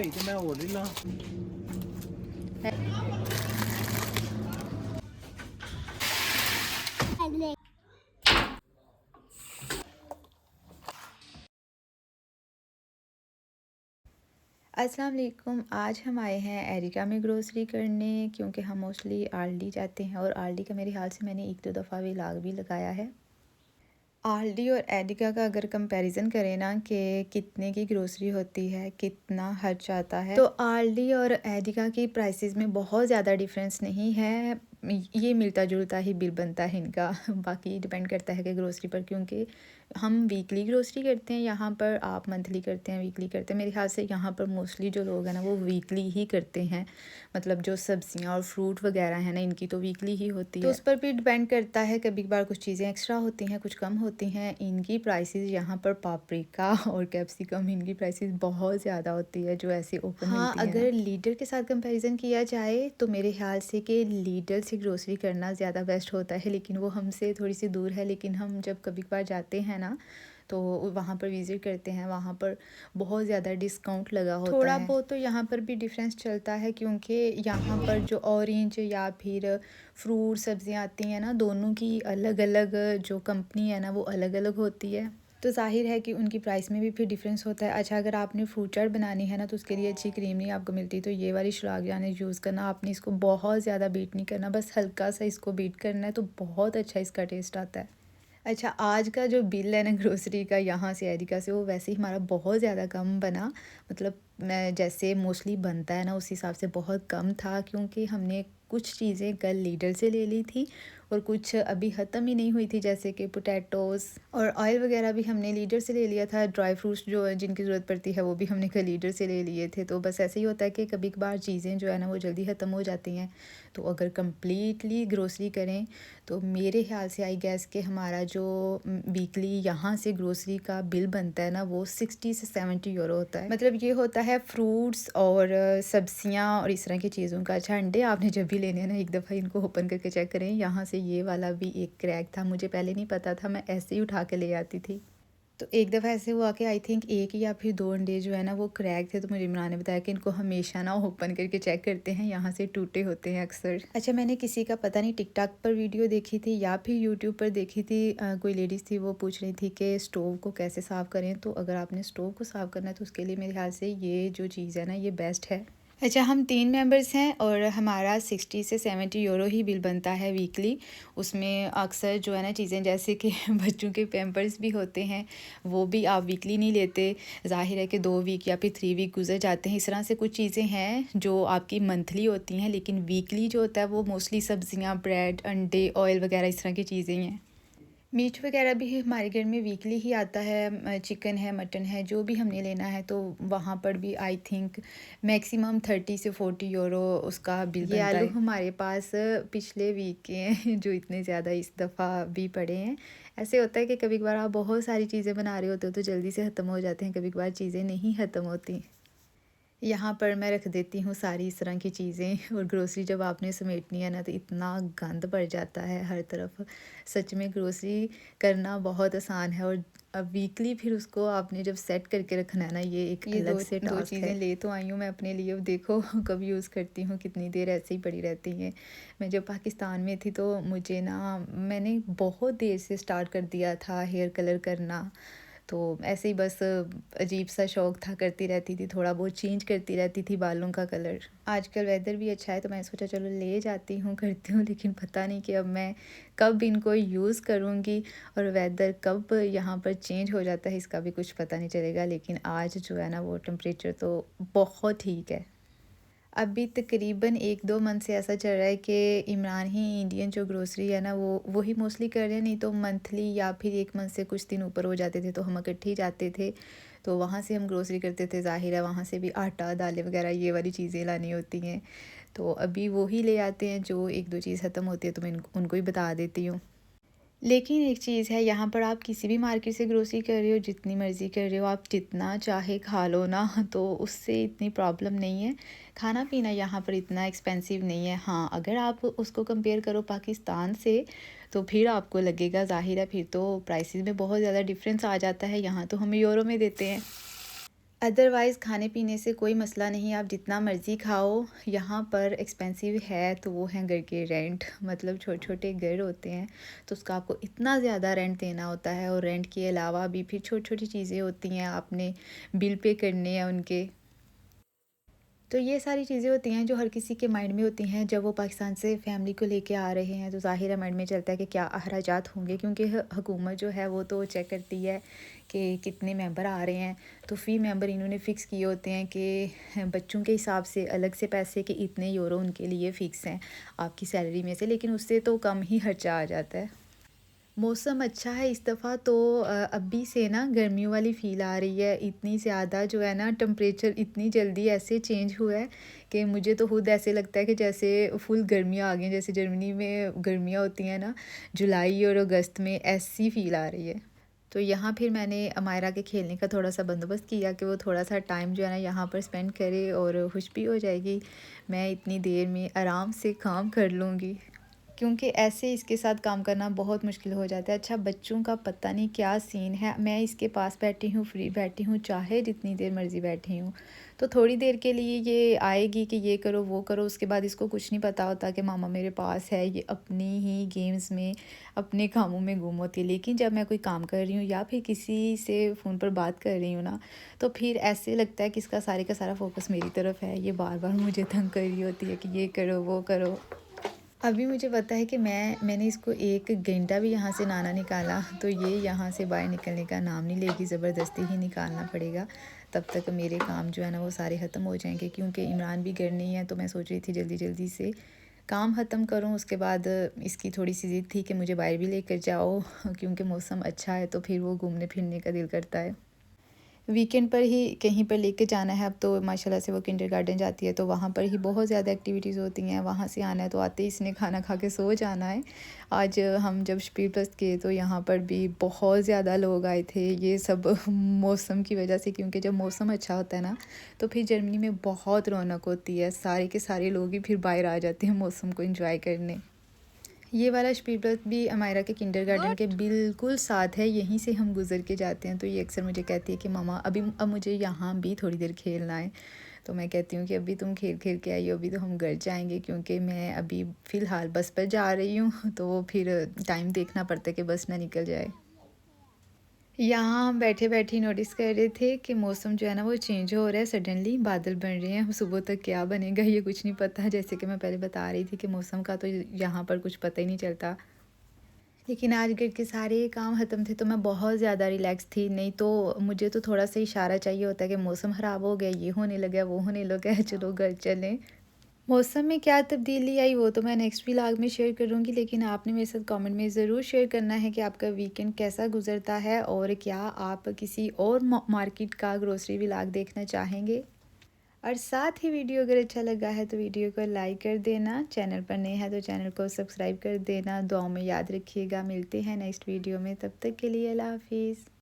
होई ते मैं और ला अस्सलाम वालेकुम। आज हम आए हैं एरिका में ग्रोसरी करने, क्योंकि हम मोस्टली आल्डी जाते हैं और आल्डी का मेरे ख्याल से मैंने एक दो दफ़ा व्लॉग भी लगाया है। आल्डी और एरिका का अगर कंपैरिजन करें ना कि कितने की ग्रोसरी होती है, कितना खर्च आता है, तो आल्डी और एरिका की प्राइसेस में बहुत ज़्यादा डिफरेंस नहीं है। ये मिलता जुलता ही बिल बनता है इनका। बाकी डिपेंड करता है कि ग्रोसरी पर, क्योंकि हम वीकली ग्रोसरी करते हैं यहाँ पर, आप मंथली करते हैं, वीकली करते हैं। मेरे ख्याल से यहाँ पर मोस्टली जो लोग हैं ना वो वीकली ही करते हैं। मतलब जो सब्जियाँ और फ्रूट वगैरह हैं ना, इनकी तो वीकली ही होती है। तो उस पर भी डिपेंड करता है, कभी कभार कुछ चीज़ें एक्स्ट्रा होती हैं, कुछ कम होती हैं। इनकी प्राइसेस यहाँ पर पापरिका और कैप्सिकम, इनकी प्राइसेस बहुत ज़्यादा होती है जो ऐसे ओपन मिलती है। अगर लीडर के साथ कंपैरिजन किया जाए तो मेरे ख्याल से कि लीडर से ग्रोसरी करना ज़्यादा बेस्ट होता है, लेकिन वो हमसे थोड़ी सी दूर है। लेकिन हम जब कभी कभार जाते हैं ना तो वहाँ पर विज़िट करते हैं, वहाँ पर बहुत ज़्यादा डिस्काउंट लगा होता है। थोड़ा बहुत तो यहाँ पर भी डिफरेंस चलता है, क्योंकि यहाँ पर जो ऑरेंज या फिर फ्रूट सब्जियाँ आती हैं ना, दोनों की अलग अलग जो कंपनी है ना वो अलग अलग होती है, तो ज़ाहिर है कि उनकी प्राइस में भी फिर डिफरेंस होता है। अच्छा, अगर आपने फ्रूट चाट बनानी है ना तो उसके लिए अच्छी क्रीम नहीं आपको मिलती, तो ये वाली चिराग जाने यूज़ करना। आपने इसको बहुत ज़्यादा बीट नहीं करना, बस हल्का सा इसको बीट करना है, तो बहुत अच्छा इसका टेस्ट आता है। अच्छा, आज का जो बिल है ना ग्रोसरी का यहाँ से एरिका से, वो वैसे ही हमारा बहुत ज़्यादा कम बना। मतलब मैं जैसे मोस्टली बनता है ना उस हिसाब से बहुत कम था, क्योंकि हमने कुछ चीज़ें कल लीडर से ले ली थी और कुछ अभी ख़त्म ही नहीं हुई थी, जैसे कि पोटैटोज़ और ऑयल वगैरह भी हमने लीडर से ले लिया था। ड्राई फ्रूट्स जो जिनकी ज़रूरत पड़ती है वो भी हमने कल लीडर से ले लिए थे। तो बस ऐसे ही होता है कि कभी कभार चीज़ें जो है ना वो जल्दी ख़त्म हो जाती हैं। तो अगर कम्प्लीटली ग्रोसरी करें तो मेरे ख्याल से आई गैस कि हमारा जो वीकली यहाँ से ग्रोसरी का बिल बनता है ना वो 60 से 70 यूरो होता है। मतलब ये होता है फ्रूट्स और सब्जियाँ और इस तरह की चीज़ों का। अच्छा, अंडे आपने जब भी लेने हैं ना एक दफ़ा इनको ओपन करके चेक करें। यहाँ से ये वाला भी एक क्रैक था, मुझे पहले नहीं पता था, मैं ऐसे ही उठा के ले आती थी। तो एक दफ़ा ऐसे हुआ कि आई थिंक एक या फिर दो अंडे जो है ना वो क्रैक थे, तो मुझे इमरान ने बताया कि इनको हमेशा ना ओपन करके चेक करते हैं, यहाँ से टूटे होते हैं अक्सर। अच्छा, मैंने किसी का पता नहीं टिकटॉक पर वीडियो देखी थी या फिर यूट्यूब पर देखी थी, कोई लेडीज़ थी वो पूछ रही थी कि स्टोव को कैसे साफ़ करें। तो अगर आपने स्टोव को साफ़ करना है तो उसके लिए मेरे ख्याल से ये जो चीज़ है ना ये बेस्ट है। अच्छा, हम 3 मेंबर्स हैं और हमारा 60 से 70 यूरो ही बिल बनता है वीकली। उसमें अक्सर जो है ना चीज़ें जैसे कि बच्चों के पैम्पर्स भी होते हैं, वो भी आप वीकली नहीं लेते। ज़ाहिर है कि 2 वीक या फिर 3 वीक गुजर जाते हैं। इस तरह से कुछ चीज़ें हैं जो आपकी मंथली होती हैं, लेकिन वीकली जो होता है वो मोस्टली सब्जियां, ब्रेड, अंडे, ऑयल वगैरह इस तरह की चीज़ें हैं। मीट वगैरह भी हमारे घर में वीकली ही आता है, चिकन है, मटन है, जो भी हमने लेना है तो वहाँ पर भी आई थिंक मैक्सिमम 30 से 40 यूरो उसका बिल बनता है। ये आलू हमारे पास पिछले वीक के हैं जो इतने ज़्यादा इस दफ़ा भी पड़े हैं। ऐसे होता है कि कभी कभार आप बहुत सारी चीज़ें बना रहे होते हो तो जल्दी से ख़त्म हो जाते हैं, कभी कभार चीज़ें नहीं ख़त्म होती। यहाँ पर मैं रख देती हूँ सारी इस तरह की चीज़ें, और ग्रोसरी जब आपने समेटनी है ना तो इतना गंद पड़ जाता है हर तरफ। सच में ग्रोसरी करना बहुत आसान है, और अब वीकली फिर उसको आपने जब सेट करके रखना है ना ये एक अलग से टास्क है। दो चीज़ें ले तो आई हूँ मैं अपने लिए, अब देखो कब यूज़ करती हूँ, कितनी देर ऐसे ही पड़ी रहती हैं। मैं जब पाकिस्तान में थी तो मुझे ना मैंने बहुत देर से स्टार्ट कर दिया था हेयर कलर करना, तो ऐसे ही बस अजीब सा शौक़ था, करती रहती थी, थोड़ा बहुत चेंज करती रहती थी बालों का कलर। आजकल वेदर भी अच्छा है तो मैं सोचा चलो ले जाती हूँ, करती हूँ, लेकिन पता नहीं कि अब मैं कब इनको यूज़ करूँगी और वेदर कब यहाँ पर चेंज हो जाता है इसका भी कुछ पता नहीं चलेगा। लेकिन आज जो है ना वो टेम्परेचर तो बहुत ठीक है। अभी तकरीबन 1-2 मंथ से ऐसा चल रहा है कि इमरान ही इंडियन जो ग्रोसरी है ना वो ही मोस्टली कर रहे हैं, नहीं तो मंथली या फिर 1 मंथ से कुछ दिन ऊपर हो जाते थे तो हम इकट्ठे ही जाते थे, तो वहाँ से हम ग्रोसरी करते थे। ज़ाहिर है वहाँ से भी आटा, दालें वगैरह ये वाली चीज़ें लानी होती हैं, तो अभी वो ही ले आते हैं। जो 1-2 चीज़ ख़त्म होती है तो मैं उनको ही बता देती हूँ। लेकिन एक चीज़ है, यहाँ पर आप किसी भी मार्केट से ग्रोसरी कर रहे हो, जितनी मर्ज़ी कर रहे हो, आप जितना चाहे खा लो ना, तो उससे इतनी प्रॉब्लम नहीं है। खाना पीना यहाँ पर इतना एक्सपेंसिव नहीं है। हाँ, अगर आप उसको कंपेयर करो पाकिस्तान से तो फिर आपको लगेगा, ज़ाहिर है फिर तो प्राइसेस में बहुत ज़्यादा डिफरेंस आ जाता है। यहाँ तो हम यूरो में देते हैं। अदरवाइज़ खाने पीने से कोई मसला नहीं, आप जितना मर्ज़ी खाओ। यहाँ पर एक्सपेंसिव है तो वो हैं घर के रेंट। मतलब छोटे-छोटे घर होते हैं तो उसका आपको इतना ज़्यादा रेंट देना होता है, और रेंट के अलावा भी फिर छोटी-छोटी चीज़ें होती हैं, आपने बिल पे करने हैं उनके। तो ये सारी चीज़ें होती हैं जो हर किसी के माइंड में होती हैं जब वो पाकिस्तान से फैमिली को लेके आ रहे हैं, तो ज़ाहिर है माइंड में चलता है कि क्या अखराजात होंगे, क्योंकि हुकूमत जो है वो तो चेक करती है कि कितने मेंबर आ रहे हैं। तो फ़ी मेंबर इन्होंने फ़िक्स किए होते हैं कि बच्चों के हिसाब से अलग से पैसे कि इतने यूरो उनके लिए फ़िक्स हैं आपकी सैलरी में से, लेकिन उससे तो कम ही खर्चा आ जाता है। मौसम अच्छा है इस दफ़ा तो अभी से ना गर्मियों वाली फ़ील आ रही है। इतनी ज़्यादा जो है ना टेम्परेचर इतनी जल्दी ऐसे चेंज हुआ है कि मुझे तो खुद ऐसे लगता है कि जैसे फुल गर्मियाँ आ गई हैं। जैसे जर्मनी में गर्मियाँ होती हैं ना जुलाई और अगस्त में, ऐसी फ़ील आ रही है। तो यहाँ फिर मैंने अमायरा के खेलने का थोड़ा सा बंदोबस्त किया कि वो थोड़ा सा टाइम जो है ना यहाँ पर स्पेंड करे और खुश भी हो जाएगी। मैं इतनी देर में आराम से काम कर लूँगी, क्योंकि ऐसे इसके साथ काम करना बहुत मुश्किल हो जाता है। अच्छा, बच्चों का पता नहीं क्या सीन है, मैं इसके पास बैठी हूँ, फ्री बैठी हूँ, चाहे जितनी देर मर्ज़ी बैठी हूँ। तो थोड़ी देर के लिए ये आएगी कि ये करो वो करो, उसके बाद इसको कुछ नहीं पता होता कि मामा मेरे पास है। ये अपनी ही गेम्स में, अपने कामों में गुम होती है। लेकिन जब मैं कोई काम कर रही हूँ या फिर किसी से फ़ोन पर बात कर रही हूँ ना, तो फिर ऐसे लगता है कि इसका सारे का सारा फोकस मेरी तरफ है। ये बार बार मुझे तंग कर रही होती है कि ये करो वो करो। अभी मुझे पता है कि मैंने इसको 1 घंटा भी यहाँ से ना निकाला तो ये यहाँ से बाहर निकलने का नाम नहीं लेगी, ज़बरदस्ती ही निकालना पड़ेगा। तब तक मेरे काम जो है ना वो सारे ख़त्म हो जाएंगे, क्योंकि इमरान भी घर नहीं है। तो मैं सोच रही थी जल्दी जल्दी से काम ख़त्म करूँ। उसके बाद इसकी थोड़ी सी ज़िद थी कि मुझे बाहर भी लेकर जाओ क्योंकि मौसम अच्छा है तो फिर वो घूमने फिरने का दिल करता है। वीकेंड पर ही कहीं पर लेके जाना है। अब तो माशाल्लाह से वो किंडरगार्टन जाती है तो वहाँ पर ही बहुत ज़्यादा एक्टिविटीज़ होती हैं। वहाँ से आना है तो आते ही इसने खाना खा के सो जाना है। आज हम जब स्पीड बस गए तो यहाँ पर भी बहुत ज़्यादा लोग आए थे, ये सब मौसम की वजह से, क्योंकि जब मौसम अच्छा होता है ना तो फिर जर्मनी में बहुत रौनक होती है। सारे के सारे लोग ही फिर बाहर आ जाते हैं मौसम को एंजॉय करने। ये वाला स्पीड भी अमायरा के किंडरगार्टन के बिल्कुल साथ है, यहीं से हम गुज़र के जाते हैं। तो ये अक्सर मुझे कहती है कि मामा अभी अब मुझे यहाँ भी थोड़ी देर खेलना है। तो मैं कहती हूँ कि अभी तुम खेल खेल के आई हो, अभी तो हम घर जाएंगे, क्योंकि मैं अभी फ़िलहाल बस पर जा रही हूँ तो फिर टाइम देखना पड़ता है कि बस ना निकल जाए। यहाँ हम बैठे बैठे नोटिस कर रहे थे कि मौसम जो है ना वो चेंज हो रहा है, सडनली बादल बन रहे हैं। सुबह तक क्या बनेगा ये कुछ नहीं पता। जैसे कि मैं पहले बता रही थी कि मौसम का तो यहाँ पर कुछ पता ही नहीं चलता। लेकिन आज घर के सारे काम ख़त्म थे तो मैं बहुत ज़्यादा रिलैक्स थी। नहीं तो मुझे तो थोड़ा सा इशारा चाहिए होता है कि मौसम ख़राब हो गया, ये होने लगा, वो होने लगा है, चलो घर चलें। मौसम में क्या तब्दीली आई वो तो मैं नेक्स्ट व्लॉग में शेयर करूँगी, लेकिन आपने मेरे साथ कमेंट में ज़रूर शेयर करना है कि आपका वीकेंड कैसा गुजरता है, और क्या आप किसी और मार्केट का ग्रोसरी व्लॉग देखना चाहेंगे। और साथ ही वीडियो अगर अच्छा लगा है तो वीडियो को लाइक कर देना, चैनल पर नए हैं तो चैनल को सब्सक्राइब कर देना। दुआओं में याद रखिएगा। मिलते हैं नेक्स्ट वीडियो में, तब तक के लिए अल्लाह हाफिज़।